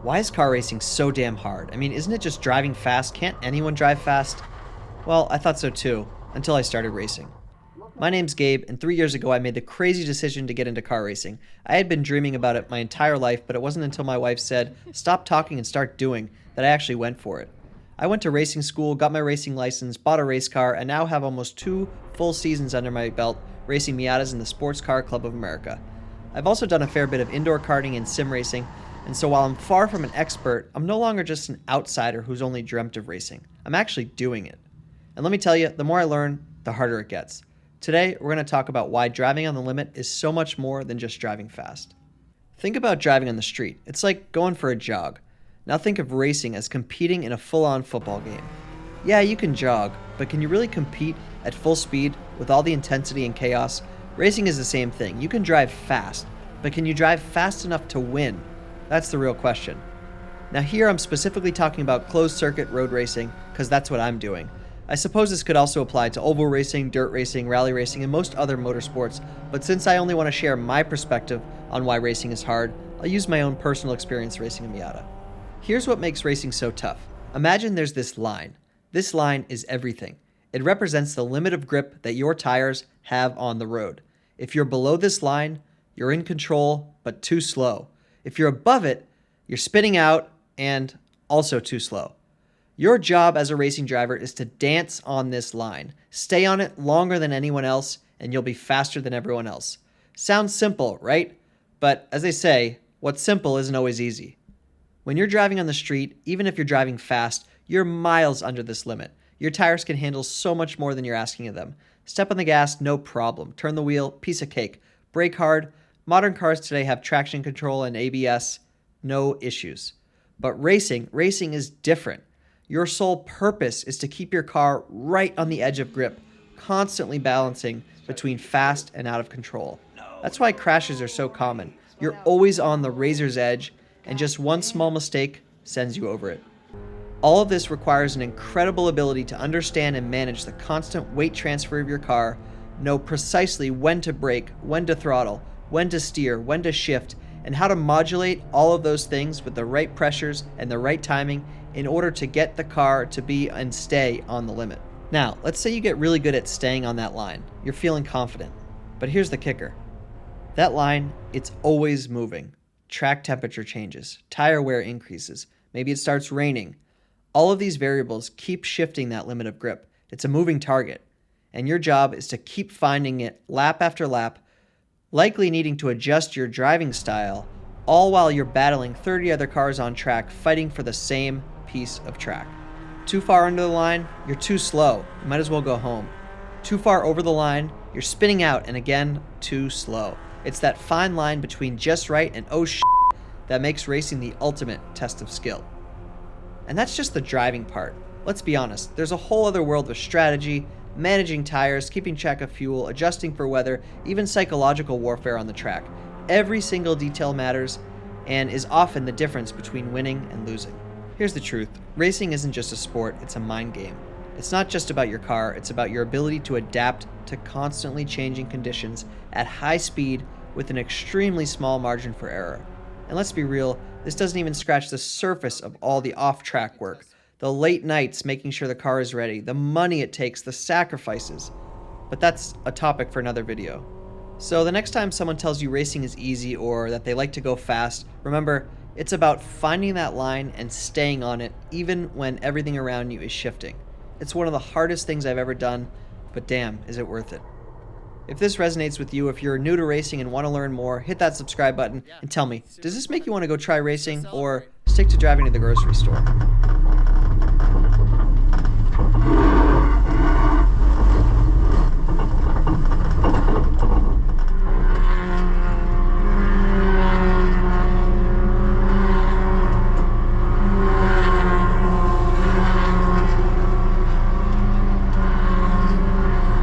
Why is car racing so damn hard? I mean, isn't it just driving fast? Can't anyone drive fast? Well, I thought so too, until I started racing. My name's Gabe, and 3 years ago I made the crazy decision to get into car racing. I had been dreaming about it my entire life, but it wasn't until my wife said, "Stop talking and start doing," that I actually went for it. I went to racing school, got my racing license, bought a race car, and now have almost 2 full seasons under my belt racing Miatas in the Sports Car Club of America. I've also done a fair bit of indoor karting and sim racing, and so while I'm far from an expert, I'm no longer just an outsider who's only dreamt of racing. I'm actually doing it. And let me tell you, the more I learn, the harder it gets. Today, we're going to talk about why driving on the limit is so much more than just driving fast. Think about driving on the street. It's like going for a jog. Now think of racing as competing in a full-on football game. Yeah, you can jog, but can you really compete at full speed with all the intensity and chaos? Racing is the same thing. You can drive fast, but can you drive fast enough to win? That's the real question. Now here I'm specifically talking about closed-circuit road racing, because that's what I'm doing. I suppose this could also apply to oval racing, dirt racing, rally racing, and most other motorsports, but since I only want to share my perspective on why racing is hard, I'll use my own personal experience racing a Miata. Here's what makes racing so tough. Imagine there's this line. This line is everything. It represents the limit of grip that your tires have on the road. If you're below this line, you're in control, but too slow. If you're above it, you're spinning out and also too slow. Your job as a racing driver is to dance on this line. Stay on it longer than anyone else, and you'll be faster than everyone else. Sounds simple, right? But as they say, what's simple isn't always easy. When you're driving on the street, even if you're driving fast, you're miles under this limit. Your tires can handle so much more than you're asking of them. Step on the gas, no problem. Turn the wheel, piece of cake. Brake hard. Modern cars today have traction control and ABS, no issues. But racing is different. Your sole purpose is to keep your car right on the edge of grip, constantly balancing between fast and out of control. That's why crashes are so common. You're always on the razor's edge, and just one small mistake sends you over it. All of this requires an incredible ability to understand and manage the constant weight transfer of your car, know precisely when to brake, when to throttle, when to steer, when to shift, and how to modulate all of those things with the right pressures and the right timing in order to get the car to be and stay on the limit. Now, let's say you get really good at staying on that line. You're feeling confident. But here's the kicker. That line, it's always moving. Track temperature changes, tire wear increases, maybe it starts raining. All of these variables keep shifting that limit of grip. It's a moving target, and your job is to keep finding it lap after lap, likely needing to adjust your driving style, all while you're battling 30 other cars on track fighting for the same piece of track. Too far under the line, you're too slow. You might as well go home. Too far over the line, you're spinning out, and again, too slow. It's that fine line between just right and oh shit that makes racing the ultimate test of skill. And that's just the driving part. Let's be honest, there's a whole other world of strategy, managing tires, keeping track of fuel, adjusting for weather, even psychological warfare on the track. Every single detail matters and is often the difference between winning and losing. Here's the truth. Racing isn't just a sport, it's a mind game. It's not just about your car, it's about your ability to adapt to constantly changing conditions at high speed with an extremely small margin for error. And let's be real, this doesn't even scratch the surface of all the off-track work, the late nights making sure the car is ready, the money it takes, the sacrifices. But that's a topic for another video. So the next time someone tells you racing is easy or that they like to go fast, remember, it's about finding that line and staying on it even when everything around you is shifting. It's one of the hardest things I've ever done, but damn, is it worth it. If this resonates with you, if you're new to racing and want to learn more, hit that subscribe button and tell me, does this make you want to go try racing or stick to driving to the grocery store?